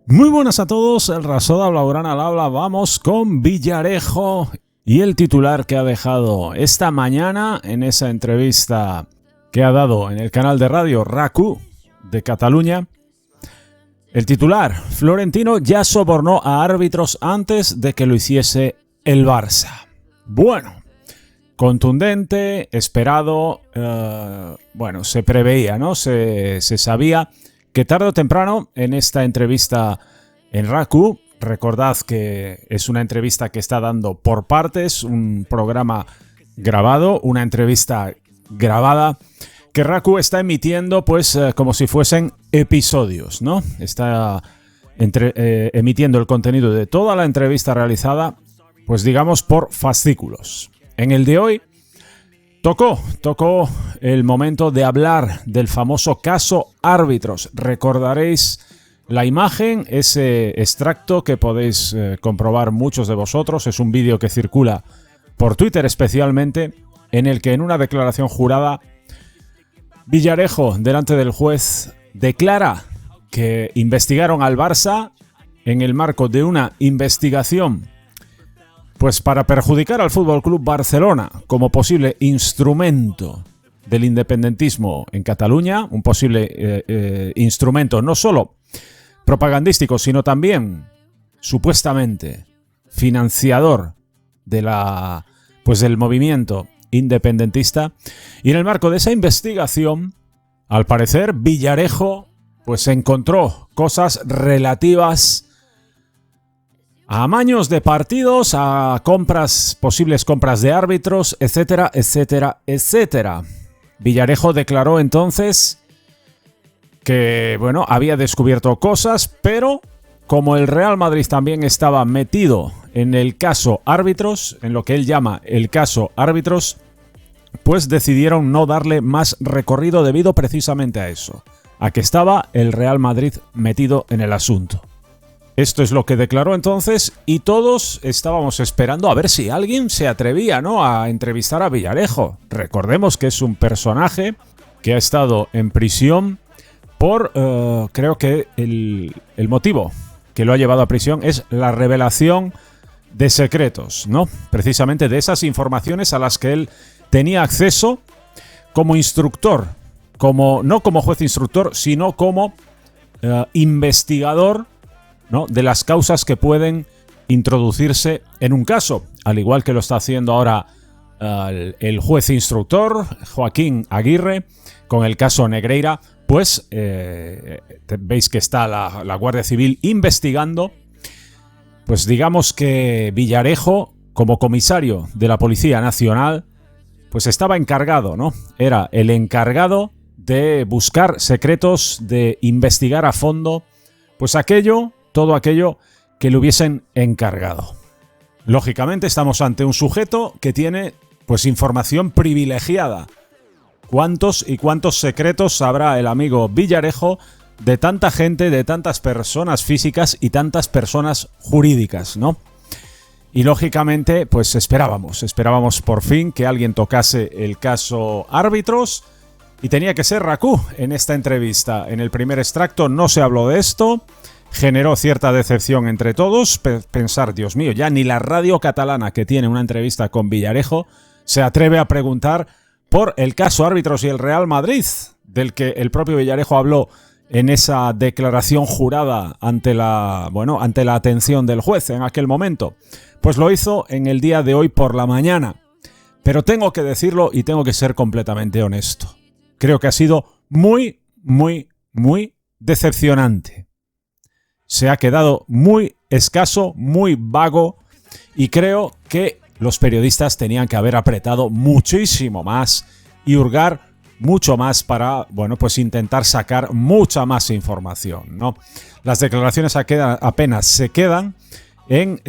Muy buenas a todos, el Rasoda Blaugrana al habla. Vamos con Villarejo y el titular que ha dejado esta mañana en esa entrevista que ha dado en el canal de radio RAC1 de Cataluña. El titular: Florentino ya sobornó a árbitros antes de que lo hiciese el Barça. Bueno, contundente, esperado, se preveía, ¿no? Se sabía que tarde o temprano en esta entrevista en RAC1, recordad que es una entrevista que está dando por partes, un programa grabado, una entrevista grabada, que RAC1 está emitiendo pues como si fuesen episodios, ¿no? Está emitiendo el contenido de toda la entrevista realizada, pues digamos por fascículos. En el de hoy tocó el momento de hablar del famoso caso árbitros. Recordaréis la imagen, ese extracto que podéis comprobar muchos de vosotros. Es un vídeo que circula por Twitter especialmente, en el que en una declaración jurada Villarejo, delante del juez, declara que investigaron al Barça en el marco de una investigación pues para perjudicar al FC Barcelona como posible instrumento del independentismo en Cataluña, un posible instrumento no solo propagandístico, sino también supuestamente financiador de del movimiento independentista. Y en el marco de esa investigación, al parecer, Villarejo pues encontró cosas relativas a amaños de partidos, a posibles compras de árbitros, etcétera, etcétera, etcétera. Villarejo declaró entonces que, había descubierto cosas, pero como el Real Madrid también estaba metido en el caso árbitros, en lo que él llama el caso árbitros, pues decidieron no darle más recorrido debido precisamente a eso, a que estaba el Real Madrid metido en el asunto. Esto es lo que declaró entonces, y todos estábamos esperando a ver si alguien se atrevía, ¿no?, a entrevistar a Villarejo. Recordemos que es un personaje que ha estado en prisión por, creo que el motivo que lo ha llevado a prisión es la revelación de secretos, ¿no? Precisamente de esas informaciones a las que él tenía acceso como instructor, no como juez instructor, sino como investigador, ¿no?, de las causas que pueden introducirse en un caso, al igual que lo está haciendo ahora el juez instructor Joaquín Aguirre con el caso Negreira. Pues veis que está la Guardia Civil investigando. Pues digamos que Villarejo, como comisario de la Policía Nacional, pues estaba encargado, ¿no? Era el encargado de buscar secretos, de investigar a fondo pues todo aquello que le hubiesen encargado. Lógicamente estamos ante un sujeto que tiene pues información privilegiada. ¿Cuántos y cuántos secretos sabrá el amigo Villarejo de tanta gente, de tantas personas físicas y tantas personas jurídicas, ¿no? Y lógicamente pues esperábamos por fin que alguien tocase el caso árbitros, y tenía que ser RAC1 en esta entrevista. En el primer extracto no se habló de esto. Generó cierta decepción entre todos, pensar, Dios mío, ya ni la radio catalana, que tiene una entrevista con Villarejo, se atreve a preguntar por el caso árbitros y el Real Madrid, del que el propio Villarejo habló en esa declaración jurada ante la atención del juez en aquel momento. Pues lo hizo en el día de hoy por la mañana. Pero tengo que decirlo y tengo que ser completamente honesto. Creo que ha sido muy, muy, muy decepcionante. Se ha quedado muy escaso, muy vago, y creo que los periodistas tenían que haber apretado muchísimo más y hurgar mucho más para, intentar sacar mucha más información, ¿no? Las declaraciones apenas se quedan en,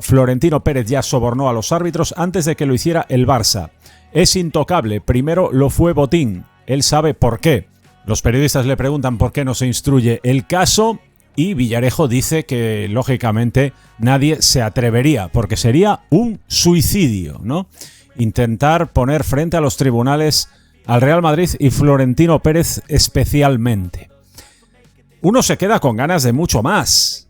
Florentino Pérez ya sobornó a los árbitros antes de que lo hiciera el Barça. Es intocable, primero lo fue Botín, él sabe por qué. Los periodistas le preguntan por qué no se instruye el caso, y Villarejo dice que, lógicamente, nadie se atrevería, porque sería un suicidio, ¿no?, intentar poner frente a los tribunales al Real Madrid y Florentino Pérez especialmente. uno se queda con ganas de mucho más.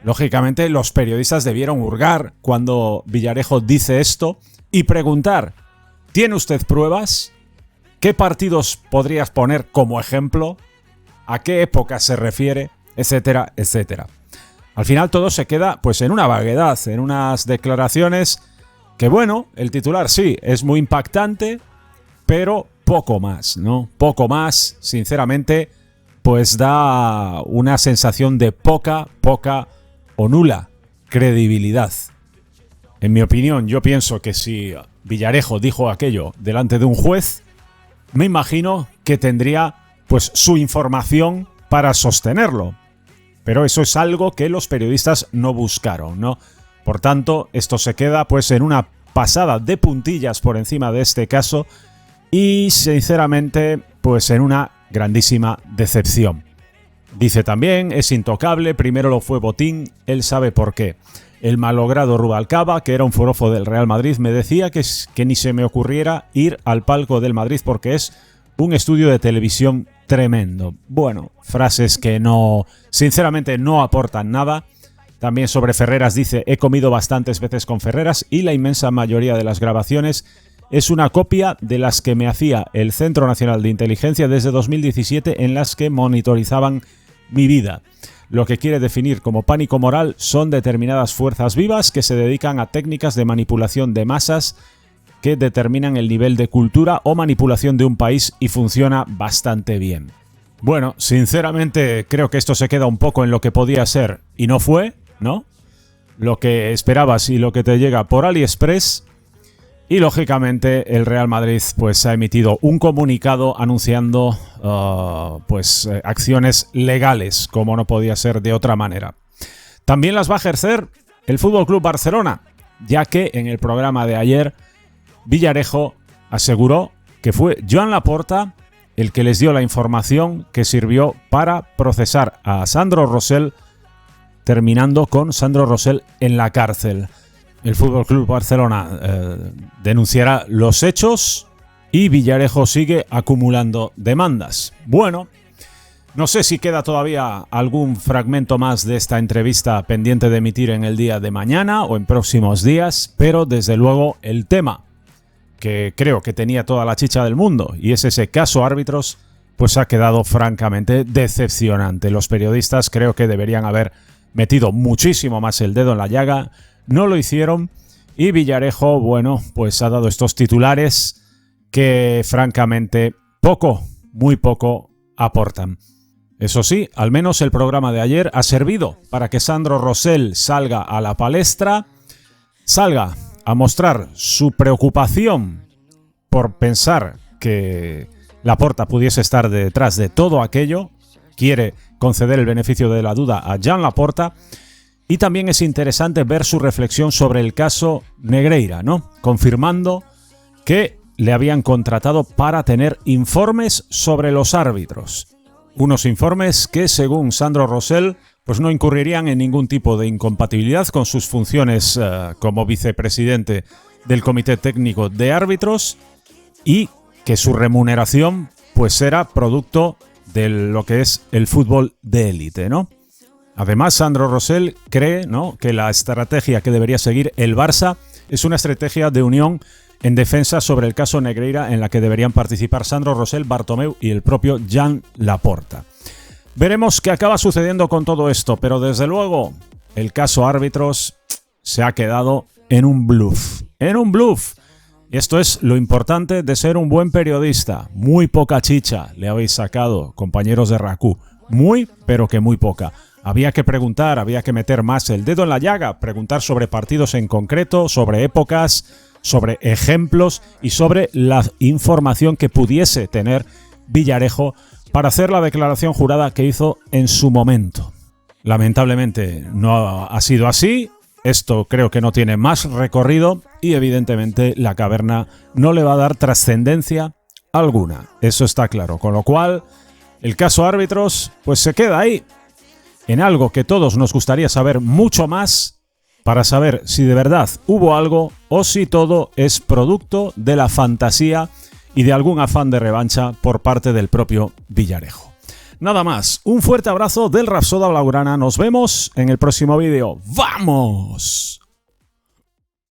Lógicamente, los periodistas debieron hurgar cuando Villarejo dice esto y preguntar: ¿tiene usted pruebas? ¿Qué partidos podrías poner como ejemplo? ¿A qué época se refiere? Etcétera, etcétera. Al final todo se queda pues en una vaguedad, en unas declaraciones que, bueno, el titular sí es muy impactante, pero poco más, ¿no? Poco más, sinceramente, pues da una sensación de poca o nula credibilidad. En mi opinión, yo pienso que si Villarejo dijo aquello delante de un juez, me imagino que tendría pues su información para sostenerlo. Pero eso es algo que los periodistas no buscaron, ¿no? Por tanto, esto se queda pues en una pasada de puntillas por encima de este caso y, sinceramente, pues en una grandísima decepción. Dice también: es intocable, primero lo fue Botín, él sabe por qué. El malogrado Rubalcaba, que era un forofo del Real Madrid, me decía que ni se me ocurriera ir al palco del Madrid porque es un estudio de televisión tremendo. Bueno, frases que no, sinceramente, no aportan nada. También sobre Ferreras dice: he comido bastantes veces con Ferreras y la inmensa mayoría de las grabaciones es una copia de las que me hacía el Centro Nacional de Inteligencia desde 2017, en las que monitorizaban mi vida. Lo que quiere definir como pánico moral son determinadas fuerzas vivas que se dedican a técnicas de manipulación de masas que determinan el nivel de cultura o manipulación de un país, y funciona bastante bien. Bueno, sinceramente creo que esto se queda un poco en lo que podía ser y no fue, ¿no? Lo que esperabas y lo que te llega por AliExpress. Y lógicamente el Real Madrid pues ha emitido un comunicado anunciando acciones legales, como no podía ser de otra manera. También las va a ejercer el FC Barcelona, ya que en el programa de ayer Villarejo aseguró que fue Joan Laporta el que les dio la información que sirvió para procesar a Sandro Rosell, terminando con Sandro Rosell en la cárcel. El FC Barcelona denunciará los hechos y Villarejo sigue acumulando demandas. Bueno, no sé si queda todavía algún fragmento más de esta entrevista pendiente de emitir en el día de mañana o en próximos días, pero desde luego el tema que creo que tenía toda la chicha del mundo, y es ese caso árbitros, pues ha quedado francamente decepcionante. Los periodistas creo que deberían haber metido muchísimo más el dedo en la llaga. No lo hicieron y Villarejo, bueno, pues ha dado estos titulares que francamente muy poco aportan. Eso sí, al menos el programa de ayer ha servido para que Sandro Rosell salga a la palestra, salga a mostrar su preocupación por pensar que Laporta pudiese estar detrás de todo aquello. Quiere conceder el beneficio de la duda a Joan Laporta. Y también es interesante ver su reflexión sobre el caso Negreira, ¿no? Confirmando que le habían contratado para tener informes sobre los árbitros. Unos informes que, según Sandro Rosell, pues no incurrirían en ningún tipo de incompatibilidad con sus funciones como vicepresidente del Comité Técnico de Árbitros, y que su remuneración pues era producto de lo que es el fútbol de élite, ¿no? Además, Sandro Rosell cree, ¿no?, que la estrategia que debería seguir el Barça es una estrategia de unión en defensa sobre el caso Negreira, en la que deberían participar Sandro Rosell, Bartomeu y el propio Joan Laporta. Veremos qué acaba sucediendo con todo esto, pero desde luego el caso árbitros se ha quedado en un bluff. En un bluff. Y esto es lo importante de ser un buen periodista. Muy poca chicha le habéis sacado, compañeros de RACU. Muy, pero que muy poca. Había que preguntar, había que meter más el dedo en la llaga, preguntar sobre partidos en concreto, sobre épocas, sobre ejemplos y sobre la información que pudiese tener Villarejo para hacer la declaración jurada que hizo en su momento. Lamentablemente no ha sido así. Esto creo que no tiene más recorrido y evidentemente la caverna no le va a dar trascendencia alguna. Eso está claro. Con lo cual, el caso árbitros pues se queda ahí, en algo que todos nos gustaría saber mucho más, para saber si de verdad hubo algo o si todo es producto de la fantasía y de algún afán de revancha por parte del propio Villarejo. Nada más, un fuerte abrazo del Rapsoda Blaugrana. Nos vemos en el próximo vídeo. ¡Vamos!